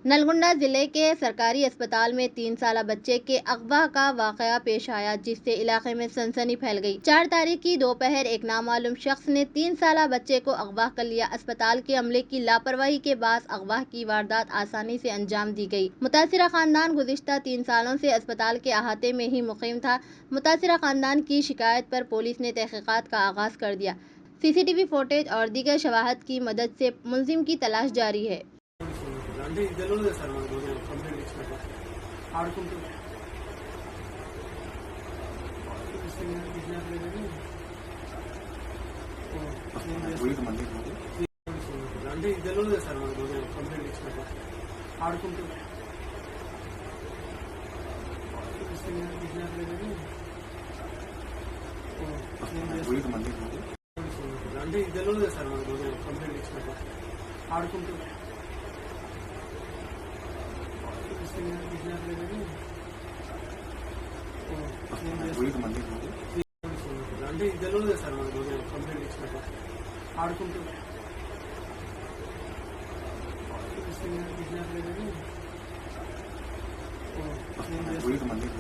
नलगुंडा जिले के सरकारी अस्पताल में 3 साल बच्चे के अगवा का वाकया पेश आया, जिससे इलाके में सनसनी फैल गई। 4 तारीख की दोपहर एक नामालूम शख्स ने 3 साल बच्चे को अगवा कर लिया। अस्पताल के अमले की लापरवाही के बाद अगवा की वारदात आसानी से अंजाम दी गई। मुतासिरा खानदान गुज़िश्ता 3 सालों से अस्पताल के अहाते में ही मुकीम था। मुतासिरा खानदान की शिकायत पर पुलिस ने तहकीकात का आगाज कर दिया। CCTV फुटेज और दीगर शवाहद की मदद से मुलजिम की तलाश जारी है। అంటే ఇది తెలియదు సార్ మనకు కంప్లైంట్ ఇచ్చినప్పుడు ఆడుకుంటూ అంటే ఇది తెలియదు సార్ మనకు కంప్లైంట్ ఇచ్చినప్పుడు ఆడుకుంటూ అంటే ఇది తెలియదు సార్ మనకు కంప్లైంట్ ఇచ్చినప్పుడు ఆడుకుంటూ అంటే ఇది తెలియదు సార్ మనకు కంప్లైంట్ ఇచ్చినప్పుడు ఆడుకుంటూ